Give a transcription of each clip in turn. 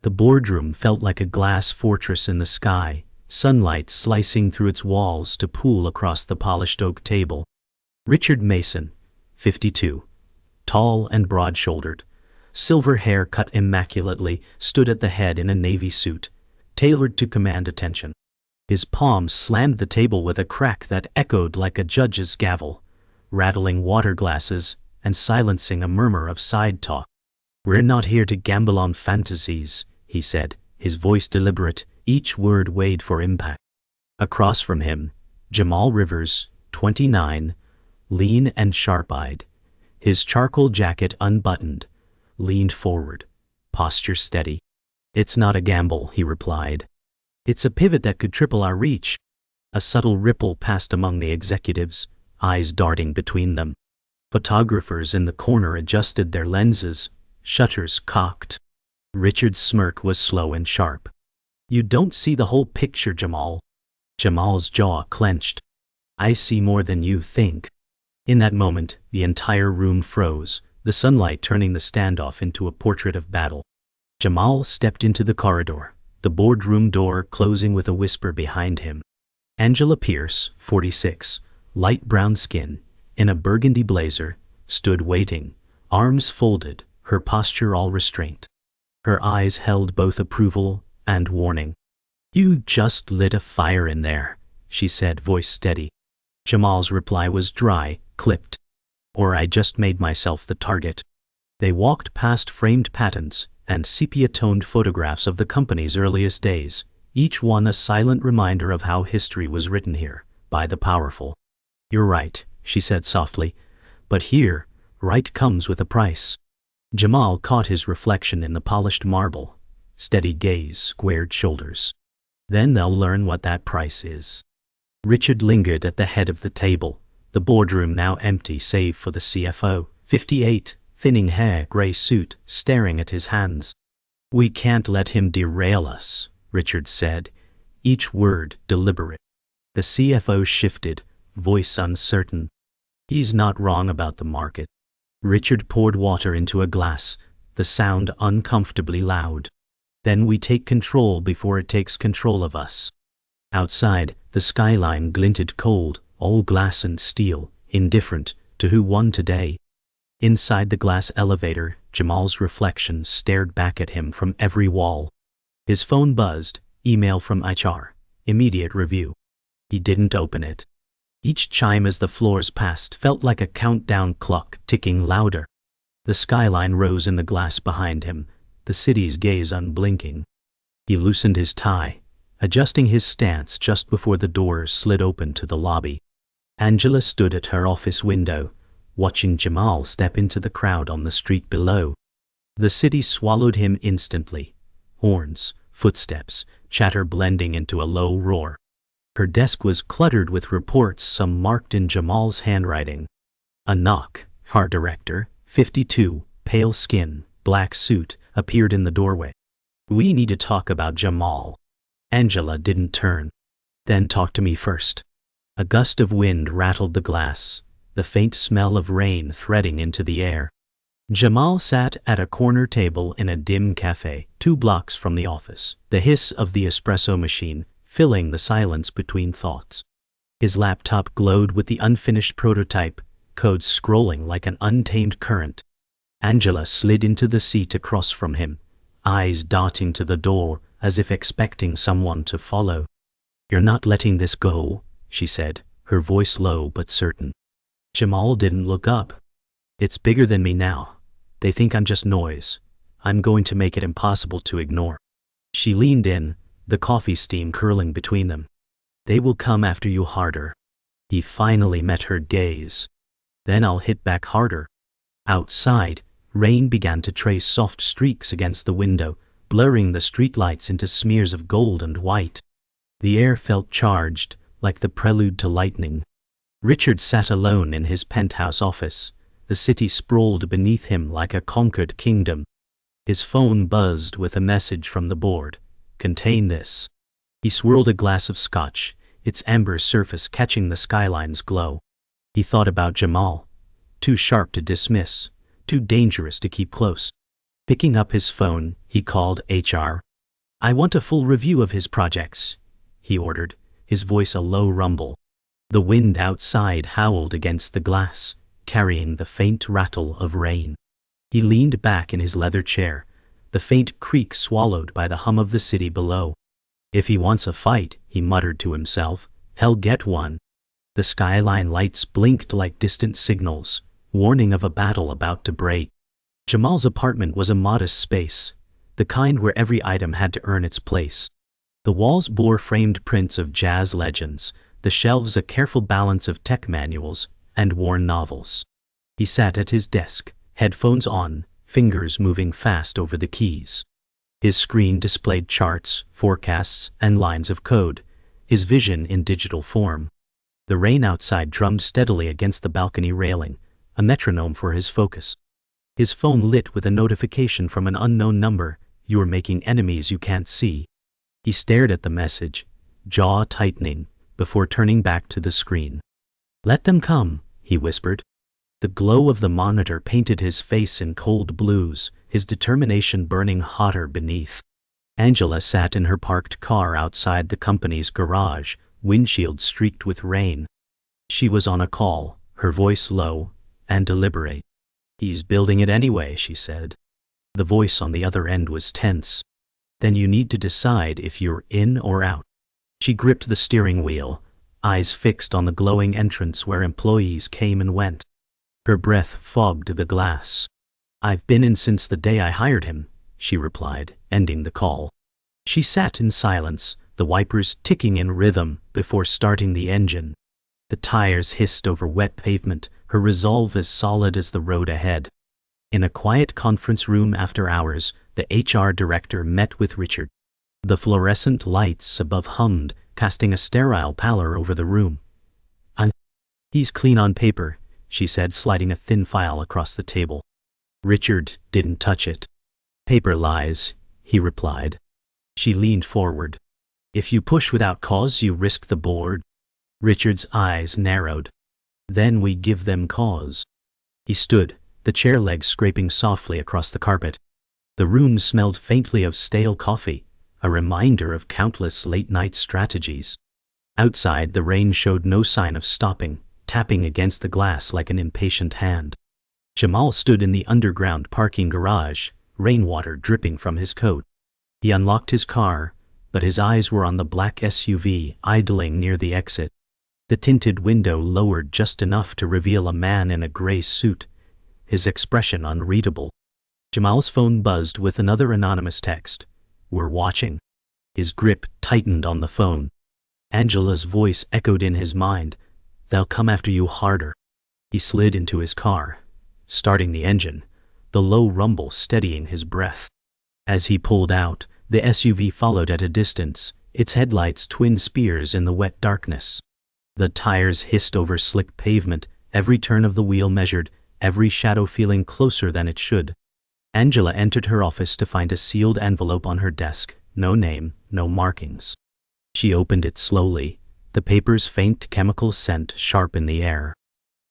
The boardroom felt like a glass fortress in the sky, sunlight slicing through its walls to pool across the polished oak table. Richard Mason, 52, tall and broad-shouldered, silver hair cut immaculately, stood at the head in a navy suit, tailored to command attention. His palms slammed the table with a crack that echoed like a judge's gavel, rattling water glasses and silencing a murmur of side talk. "We're not here to gamble on fantasies," he said, his voice deliberate, each word weighed for impact. Across from him, Jamal Rivers, 29, lean and sharp-eyed, his charcoal jacket unbuttoned, leaned forward, posture steady. "It's not a gamble," he replied. "It's a pivot that could triple our reach." A subtle ripple passed among the executives, eyes darting between them. Photographers in the corner adjusted their lenses, shutters cocked. Richard's smirk was slow and sharp. "You don't see the whole picture, Jamal." Jamal's jaw clenched. "I see more than you think." In that moment, the entire room froze, the sunlight turning the standoff into a portrait of battle. Jamal stepped into the corridor, the boardroom door closing with a whisper behind him. Angela Pierce, 46, light brown skin, in a burgundy blazer, stood waiting, arms folded, her posture all restraint. Her eyes held both approval and warning. "You just lit a fire in there," she said, voice steady. Jamal's reply was dry, clipped. "Or I just made myself the target." They walked past framed patents and sepia-toned photographs of the company's earliest days, each one a silent reminder of how history was written here, by the powerful. "You're right," she said softly, "but here, right comes with a price." Jamal caught his reflection in the polished marble, steady gaze, squared shoulders. "Then they'll learn what that price is." Richard lingered at the head of the table, the boardroom now empty save for the CFO, 58, thinning hair, gray suit, staring at his hands. "We can't let him derail us," Richard said, each word deliberate. The CFO shifted, voice uncertain. "He's not wrong about the market." Richard poured water into a glass, the sound uncomfortably loud. "Then we take control before it takes control of us." Outside, the skyline glinted cold, all glass and steel, indifferent to who won today. Inside the glass elevator, Jamal's reflection stared back at him from every wall. His phone buzzed, email from HR, immediate review. He didn't open it. Each chime as the floors passed felt like a countdown clock ticking louder. The skyline rose in the glass behind him, the city's gaze unblinking. He loosened his tie, adjusting his stance just before the doors slid open to the lobby. Angela stood at her office window, watching Jamal step into the crowd on the street below. The city swallowed him instantly. Horns, footsteps, chatter blending into a low roar. Her desk was cluttered with reports, some marked in Jamal's handwriting. A knock. Our director, 52, pale skin, black suit, appeared in the doorway. "We need to talk about Jamal." Angela didn't turn. "Then talk to me first." A gust of wind rattled the glass, the faint smell of rain threading into the air. Jamal sat at a corner table in a dim cafe, 2 blocks from the office, the hiss of the espresso machine filling the silence between thoughts. His laptop glowed with the unfinished prototype, code scrolling like an untamed current. Angela slid into the seat across from him, eyes darting to the door as if expecting someone to follow. "You're not letting this go," she said, her voice low but certain. Jamal didn't look up. "It's bigger than me now. They think I'm just noise. I'm going to make it impossible to ignore." She leaned in, the coffee steam curling between them. "They will come after you harder." He finally met her gaze. "Then I'll hit back harder." Outside, rain began to trace soft streaks against the window, blurring the streetlights into smears of gold and white. The air felt charged, like the prelude to lightning. Richard sat alone in his penthouse office, the city sprawled beneath him like a conquered kingdom. His phone buzzed with a message from the board. "Contain this." He swirled a glass of scotch, its amber surface catching the skyline's glow. He thought about Jamal. Too sharp to dismiss, too dangerous to keep close. Picking up his phone, he called HR. "I want a full review of his projects," he ordered, his voice a low rumble. The wind outside howled against the glass, carrying the faint rattle of rain. He leaned back in his leather chair, the faint creak swallowed by the hum of the city below. "If he wants a fight," he muttered to himself, "he'll get one." The skyline lights blinked like distant signals, warning of a battle about to break. Jamal's apartment was a modest space, the kind where every item had to earn its place. The walls bore framed prints of jazz legends, the shelves a careful balance of tech manuals and worn novels. He sat at his desk, headphones on, fingers moving fast over the keys. His screen displayed charts, forecasts, and lines of code, his vision in digital form. The rain outside drummed steadily against the balcony railing, a metronome for his focus. His phone lit with a notification from an unknown number: "You're making enemies you can't see." He stared at the message, jaw tightening, before turning back to the screen. "Let them come," he whispered. The glow of the monitor painted his face in cold blues, his determination burning hotter beneath. Angela sat in her parked car outside the company's garage, windshield streaked with rain. She was on a call, her voice low and deliberate. "He's building it anyway," she said. The voice on the other end was tense. "Then you need to decide if you're in or out." She gripped the steering wheel, eyes fixed on the glowing entrance where employees came and went. Her breath fogged the glass. "I've been in since the day I hired him," she replied, ending the call. She sat in silence, the wipers ticking in rhythm before starting the engine. The tires hissed over wet pavement, her resolve as solid as the road ahead. In a quiet conference room after hours, the HR director met with Richard. The fluorescent lights above hummed, casting a sterile pallor over the room. "He's clean on paper," she said, sliding a thin file across the table. Richard didn't touch it. "Paper lies," he replied. She leaned forward. "If you push without cause, you risk the board." Richard's eyes narrowed. "Then we give them cause." He stood, the chair legs scraping softly across the carpet. The room smelled faintly of stale coffee, a reminder of countless late-night strategies. Outside, the rain showed no sign of stopping, tapping against the glass like an impatient hand. Jamal stood in the underground parking garage, rainwater dripping from his coat. He unlocked his car, but his eyes were on the black SUV idling near the exit. The tinted window lowered just enough to reveal a man in a gray suit, his expression unreadable. Jamal's phone buzzed with another anonymous text. "We're watching." His grip tightened on the phone. Angela's voice echoed in his mind. "They'll come after you harder." He slid into his car, starting the engine, the low rumble steadying his breath. As he pulled out, the SUV followed at a distance, its headlights twin spears in the wet darkness. The tires hissed over slick pavement, every turn of the wheel measured, every shadow feeling closer than it should. Angela entered her office to find a sealed envelope on her desk, no name, no markings. She opened it slowly, the paper's faint chemical scent sharp in the air.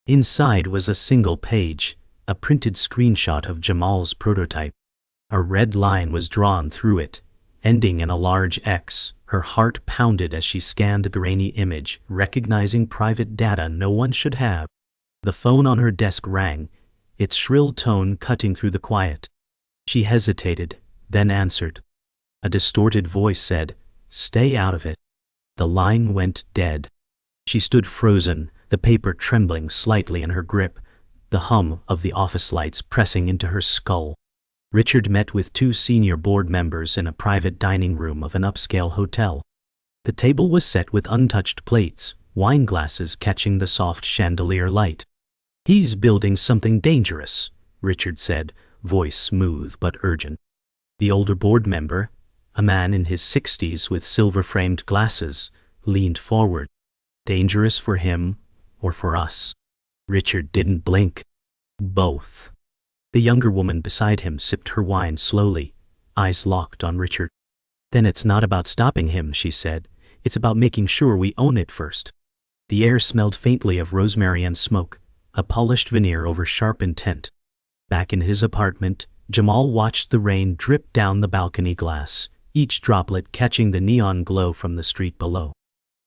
Inside was a single page, a printed screenshot of Jamal's prototype. A red line was drawn through it, ending in a large X. Her heart pounded as she scanned the grainy image, recognizing private data no one should have. The phone on her desk rang, its shrill tone cutting through the quiet. She hesitated, then answered. A distorted voice said, "Stay out of it." The line went dead. She stood frozen, the paper trembling slightly in her grip, the hum of the office lights pressing into her skull. Richard met with 2 senior board members in a private dining room of an upscale hotel. The table was set with untouched plates, wine glasses catching the soft chandelier light. "He's building something dangerous," Richard said, voice smooth but urgent. The older board member, a man in his 60s with silver-framed glasses, leaned forward. "Dangerous for him or for us?" Richard didn't blink. "Both." The younger woman beside him sipped her wine slowly, eyes locked on Richard. "Then it's not about stopping him," she said. "It's about making sure we own it first." The air smelled faintly of rosemary and smoke, a polished veneer over sharp intent. Back in his apartment, Jamal watched the rain drip down the balcony glass, each droplet catching the neon glow from the street below.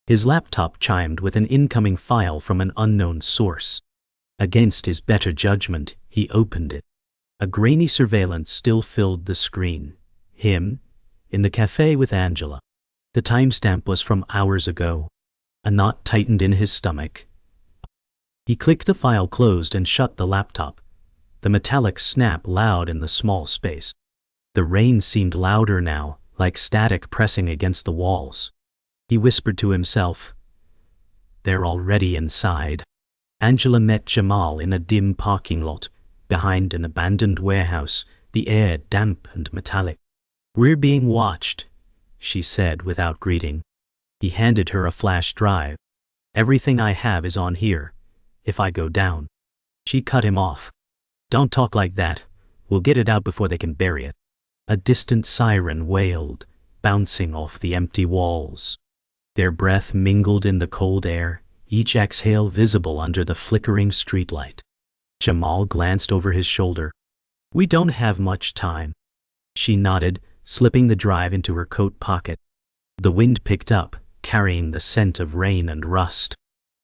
His laptop chimed with an incoming file from an unknown source. Against his better judgment, he opened it. A grainy surveillance still filled the screen. Him, in the cafe with Angela. The timestamp was from hours ago. A knot tightened in his stomach. He clicked the file closed and shut the laptop. The metallic snap loud in the small space. The rain seemed louder now, like static pressing against the walls. He whispered to himself, "They're already inside." Angela met Jamal in a dim parking lot, behind an abandoned warehouse, the air damp and metallic. "We're being watched," she said without greeting. He handed her a flash drive. "Everything I have is on here. If I go down." She cut him off. "Don't talk like that. We'll get it out before they can bury it." A distant siren wailed, bouncing off the empty walls. Their breath mingled in the cold air, each exhale visible under the flickering streetlight. Jamal glanced over his shoulder. "We don't have much time." She nodded, slipping the drive into her coat pocket. The wind picked up, carrying the scent of rain and rust.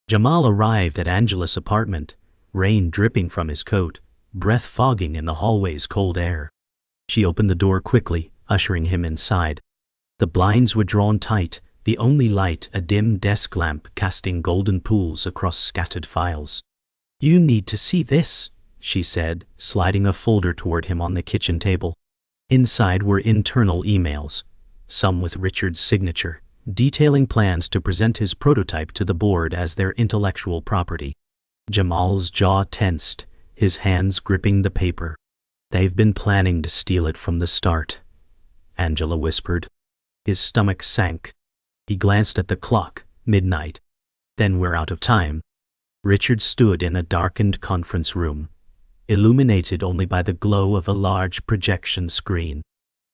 Jamal arrived at Angela's apartment, rain dripping from his coat, breath fogging in the hallway's cold air. She opened the door quickly, ushering him inside. The blinds were drawn tight, the only light a dim desk lamp casting golden pools across scattered files. "You need to see this," she said, sliding a folder toward him on the kitchen table. Inside were internal emails, some with Richard's signature, detailing plans to present his prototype to the board as their intellectual property. Jamal's jaw tensed, his hands gripping the paper. "They've been planning to steal it from the start," Angela whispered. His stomach sank. He glanced at the clock, midnight. "Then we're out of time." Richard stood in a darkened conference room, illuminated only by the glow of a large projection screen.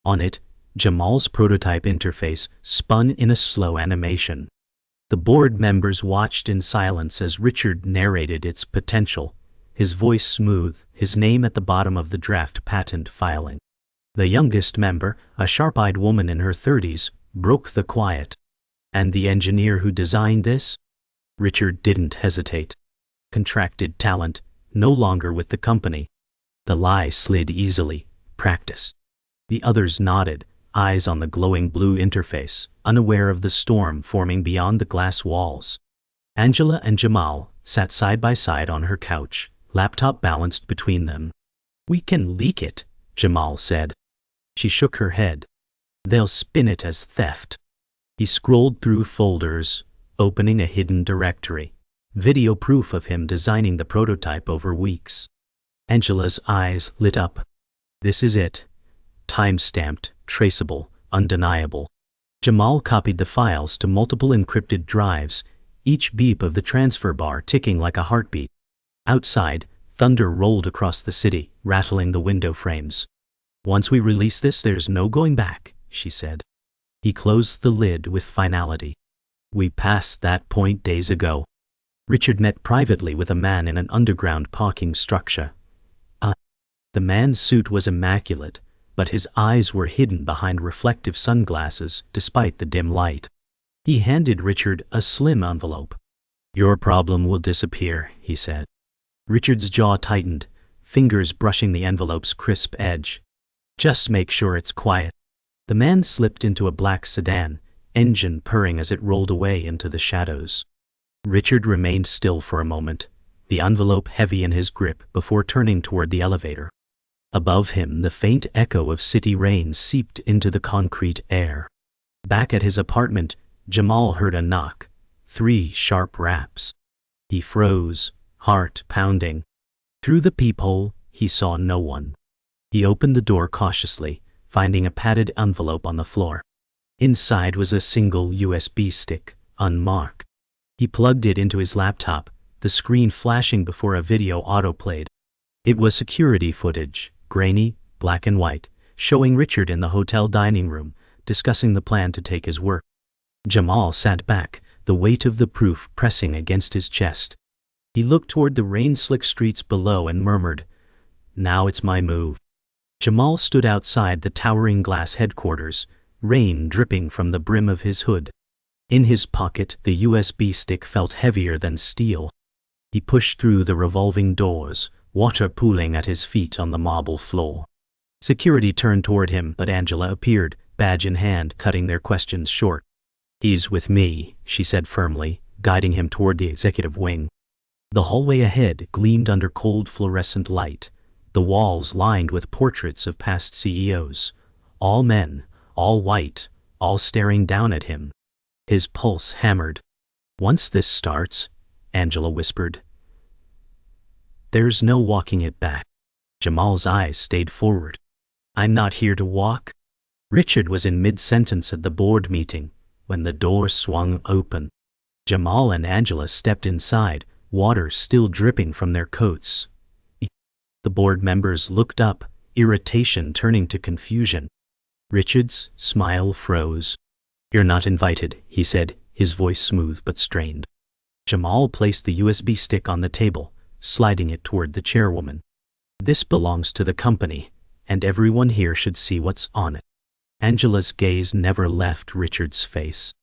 On it, Jamal's prototype interface spun in a slow animation. The board members watched in silence as Richard narrated its potential, his voice smooth, his name at the bottom of the draft patent filing. The youngest member, a sharp-eyed woman in her 30s, broke the quiet. "And the engineer who designed this?" Richard didn't hesitate. "Contracted talent, no longer with the company." The lie slid easily. "Practice." The others nodded, eyes on the glowing blue interface, unaware of the storm forming beyond the glass walls. Angela and Jamal sat side by side on her couch, laptop balanced between them. "We can leak it," Jamal said. She shook her head. "They'll spin it as theft." He scrolled through folders, opening a hidden directory. Video proof of him designing the prototype over weeks. Angela's eyes lit up. "This is it. Time-stamped, traceable, undeniable." Jamal copied the files to multiple encrypted drives, each beep of the transfer bar ticking like a heartbeat. Outside, thunder rolled across the city, rattling the window frames. "Once we release this, there's no going back," she said. He closed the lid with finality. "We passed that point days ago." Richard met privately with a man in an underground parking structure. The man's suit was immaculate, but his eyes were hidden behind reflective sunglasses despite the dim light. He handed Richard a slim envelope. "Your problem will disappear," he said. Richard's jaw tightened, fingers brushing the envelope's crisp edge. "Just make sure it's quiet." The man slipped into a black sedan, engine purring as it rolled away into the shadows. Richard remained still for a moment, the envelope heavy in his grip, before turning toward the elevator. Above him, the faint echo of city rain seeped into the concrete air. Back at his apartment, Jamal heard a knock, 3 sharp raps. He froze, heart pounding. Through the peephole, he saw no one. He opened the door cautiously, finding a padded envelope on the floor. Inside was a single USB stick, unmarked. He plugged it into his laptop, the screen flashing before a video autoplayed. It was security footage, grainy, black and white, showing Richard in the hotel dining room, discussing the plan to take his work. Jamal sat back, the weight of the proof pressing against his chest. He looked toward the rain-slick streets below and murmured, "Now it's my move." Jamal stood outside the towering glass headquarters, rain dripping from the brim of his hood. In his pocket, the USB stick felt heavier than steel. He pushed through the revolving doors, water pooling at his feet on the marble floor. Security turned toward him, but Angela appeared, badge in hand, cutting their questions short. "He's with me," she said firmly, guiding him toward the executive wing. The hallway ahead gleamed under cold fluorescent light, the walls lined with portraits of past CEOs. All men, all white, all staring down at him. His pulse hammered. "Once this starts," Angela whispered, "there's no walking it back." Jamal's eyes stayed forward. "I'm not here to walk." Richard was in mid-sentence at the board meeting when the door swung open. Jamal and Angela stepped inside, water still dripping from their coats. The board members looked up, irritation turning to confusion. Richard's smile froze. "You're not invited," he said, his voice smooth but strained. Jamal placed the USB stick on the table, sliding it toward the chairwoman. "This belongs to the company, and everyone here should see what's on it." Angela's gaze never left Richard's face.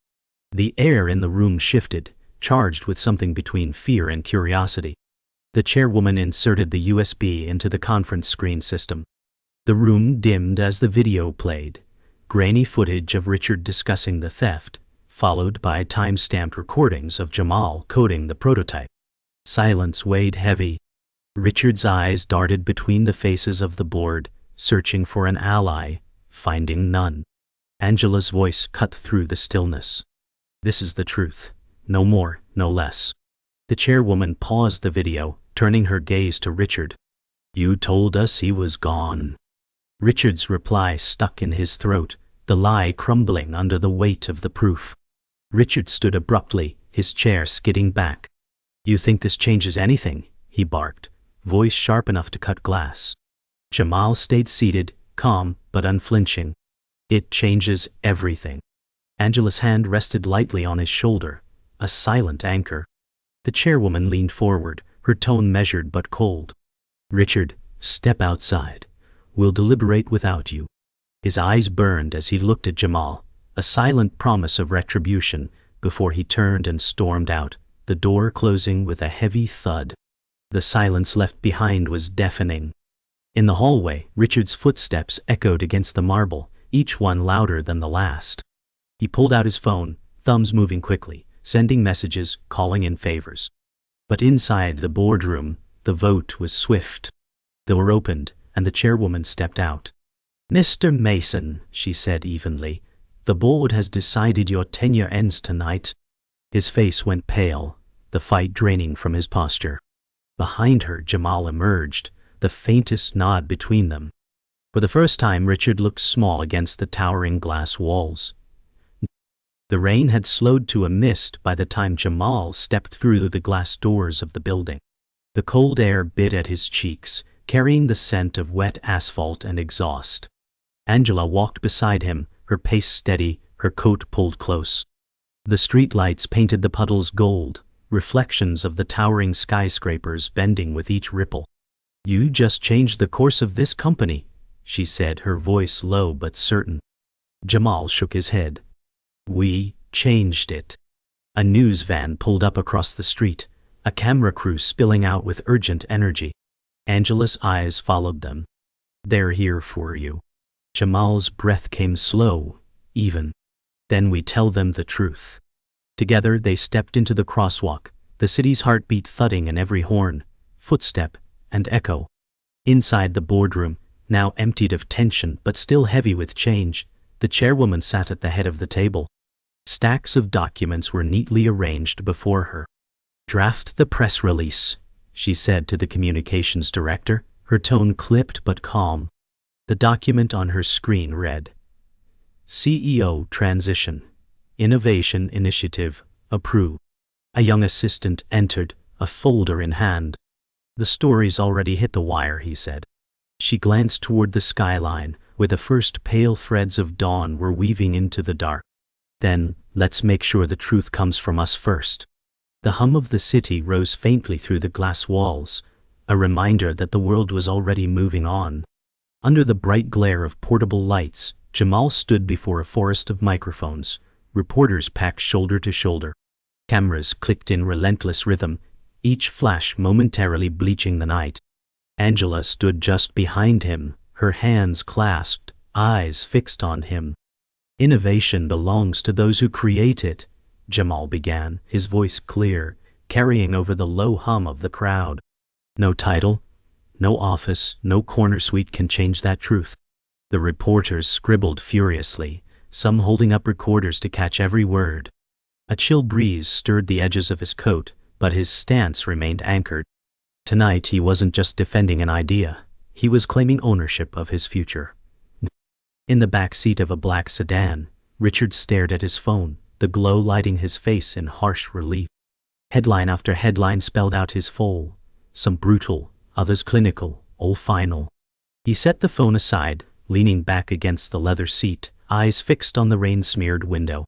The air in the room shifted, charged with something between fear and curiosity. The chairwoman inserted the USB into the conference screen system. The room dimmed as the video played, grainy footage of Richard discussing the theft, followed by time-stamped recordings of Jamal coding the prototype. Silence weighed heavy. Richard's eyes darted between the faces of the board, searching for an ally, finding none. Angela's voice cut through the stillness. "This is the truth. No more, no less." The chairwoman paused the video, turning her gaze to Richard. "You told us he was gone." Richard's reply stuck in his throat, the lie crumbling under the weight of the proof. Richard stood abruptly, his chair skidding back. "You think this changes anything?" he barked, voice sharp enough to cut glass. Jamal stayed seated, calm but unflinching. "It changes everything." Angela's hand rested lightly on his shoulder, a silent anchor. The chairwoman leaned forward, her tone measured but cold. "Richard, step outside. We'll deliberate without you." His eyes burned as he looked at Jamal, a silent promise of retribution, before he turned and stormed out, the door closing with a heavy thud. The silence left behind was deafening. In the hallway, Richard's footsteps echoed against the marble, each one louder than the last. He pulled out his phone, thumbs moving quickly, sending messages, calling in favors. But inside the boardroom, the vote was swift. The door opened, and the chairwoman stepped out. "Mr. Mason," she said evenly, "the board has decided your tenure ends tonight." His face went pale, the fight draining from his posture. Behind her, Jamal emerged, the faintest nod between them. For the first time, Richard looked small against the towering glass walls. The rain had slowed to a mist by the time Jamal stepped through the glass doors of the building. The cold air bit at his cheeks, carrying the scent of wet asphalt and exhaust. Angela walked beside him, her pace steady, her coat pulled close. The streetlights painted the puddles gold, reflections of the towering skyscrapers bending with each ripple. "You just changed the course of this company," she said, her voice low but certain. Jamal shook his head. "We changed it." A news van pulled up across the street, a camera crew spilling out with urgent energy. Angela's eyes followed them. "They're here for you." Jamal's breath came slow, even. "Then we tell them the truth." Together they stepped into the crosswalk, the city's heartbeat thudding in every horn, footstep, and echo. Inside the boardroom, now emptied of tension but still heavy with change, the chairwoman sat at the head of the table. Stacks of documents were neatly arranged before her. "Draft the press release," she said to the communications director, her tone clipped but calm. The document on her screen read, "CEO Transition. Innovation Initiative. Approve." A young assistant entered, a folder in hand. "The story's already hit the wire," he said. She glanced toward the skyline, where the first pale threads of dawn were weaving into the dark. "Then, let's make sure the truth comes from us first." The hum of the city rose faintly through the glass walls, a reminder that the world was already moving on. Under the bright glare of portable lights, Jamal stood before a forest of microphones, reporters packed shoulder to shoulder. Cameras clicked in relentless rhythm, each flash momentarily bleaching the night. Angela stood just behind him, her hands clasped, eyes fixed on him. "Innovation belongs to those who create it," Jamal began, his voice clear, carrying over the low hum of the crowd. "No title, no office, no corner suite can change that truth." The reporters scribbled furiously, some holding up recorders to catch every word. A chill breeze stirred the edges of his coat, but his stance remained anchored. Tonight he wasn't just defending an idea, he was claiming ownership of his future. In the back seat of a black sedan, Richard stared at his phone, the glow lighting his face in harsh relief. Headline after headline spelled out his fall, some brutal, others clinical, all final. He set the phone aside, leaning back against the leather seat, eyes fixed on the rain-smeared window.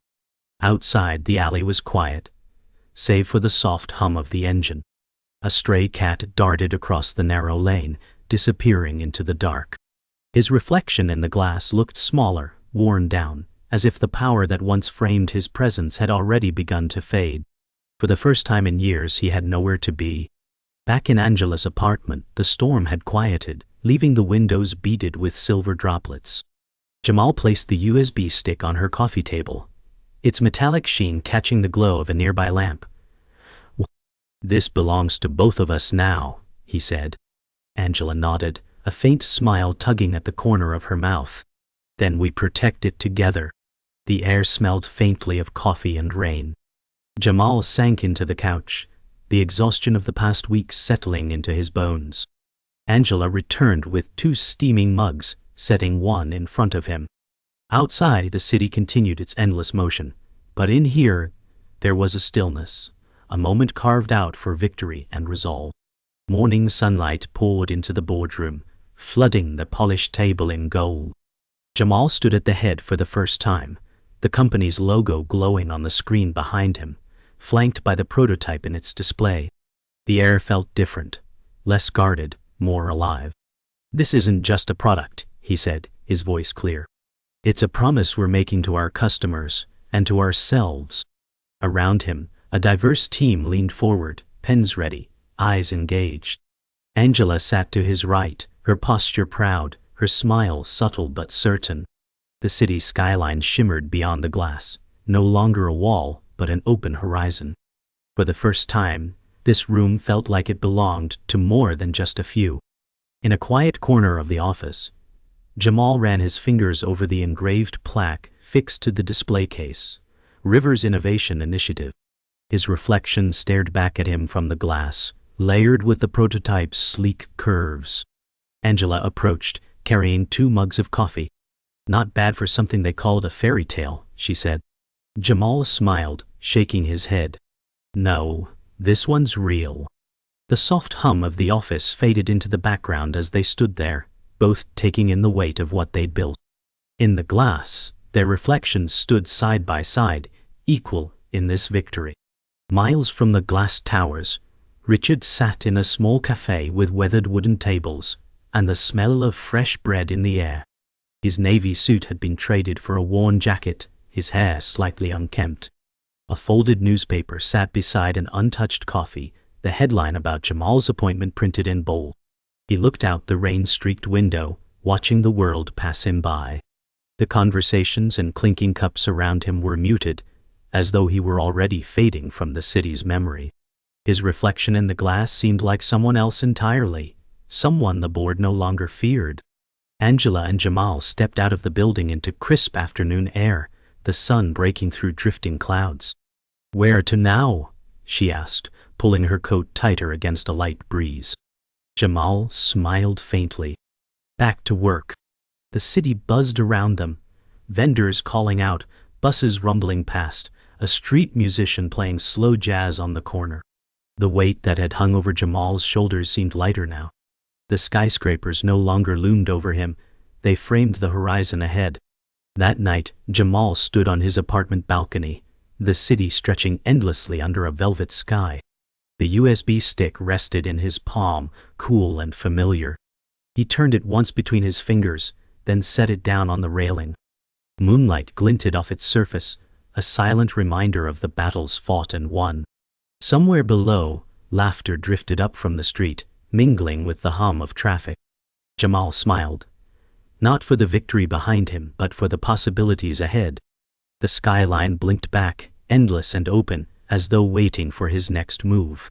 Outside, the alley was quiet, save for the soft hum of the engine. A stray cat darted across the narrow lane, disappearing into the dark. His reflection in the glass looked smaller, worn down, as if the power that once framed his presence had already begun to fade. For the first time in years he had nowhere to be. Back in Angela's apartment, the storm had quieted, leaving the windows beaded with silver droplets. Jamal placed the USB stick on her coffee table, its metallic sheen catching the glow of a nearby lamp. "This belongs to both of us now," he said. Angela nodded, a faint smile tugging at the corner of her mouth. "Then we protect it together." The air smelled faintly of coffee and rain. Jamal sank into the couch, the exhaustion of the past weeks settling into his bones. Angela returned with 2 steaming mugs, setting one in front of him. Outside, the city continued its endless motion, but in here, there was a stillness, a moment carved out for victory and resolve. Morning sunlight poured into the boardroom, flooding the polished table in gold. Jamal stood at the head for the first time, the company's logo glowing on the screen behind him, flanked by the prototype in its display. The air felt different, less guarded, more alive. "This isn't just a product," he said, his voice clear. "It's a promise we're making to our customers, and to ourselves." Around him, a diverse team leaned forward, pens ready, eyes engaged. Angela sat to his right, her posture proud, her smile subtle but certain. The city skyline shimmered beyond the glass, no longer a wall, but an open horizon. For the first time, this room felt like it belonged to more than just a few. In a quiet corner of the office, Jamal ran his fingers over the engraved plaque fixed to the display case, Rivers Innovation Initiative. His reflection stared back at him from the glass, layered with the prototype's sleek curves. Angela approached, carrying 2 mugs of coffee. "Not bad for something they called a fairy tale," she said. Jamal smiled, shaking his head. "No, this one's real." The soft hum of the office faded into the background as they stood there, both taking in the weight of what they'd built. In the glass, their reflections stood side by side, equal in this victory. Miles from the glass towers, Richard sat in a small cafe with weathered wooden tables, and the smell of fresh bread in the air. His navy suit had been traded for a worn jacket, his hair slightly unkempt. A folded newspaper sat beside an untouched coffee, the headline about Jamal's appointment printed in bold. He looked out the rain-streaked window, watching the world pass him by. The conversations and clinking cups around him were muted, as though he were already fading from the city's memory. His reflection in the glass seemed like someone else entirely, someone the board no longer feared. Angela and Jamal stepped out of the building into crisp afternoon air, the sun breaking through drifting clouds. "Where to now?" she asked, pulling her coat tighter against a light breeze. Jamal smiled faintly. "Back to work." The city buzzed around them, vendors calling out, buses rumbling past, a street musician playing slow jazz on the corner. The weight that had hung over Jamal's shoulders seemed lighter now. The skyscrapers no longer loomed over him, they framed the horizon ahead. That night, Jamal stood on his apartment balcony, the city stretching endlessly under a velvet sky. The USB stick rested in his palm, cool and familiar. He turned it once between his fingers, then set it down on the railing. Moonlight glinted off its surface, a silent reminder of the battles fought and won. Somewhere below, laughter drifted up from the street, mingling with the hum of traffic. Jamal smiled. Not for the victory behind him, but for the possibilities ahead. The skyline blinked back, endless and open, as though waiting for his next move.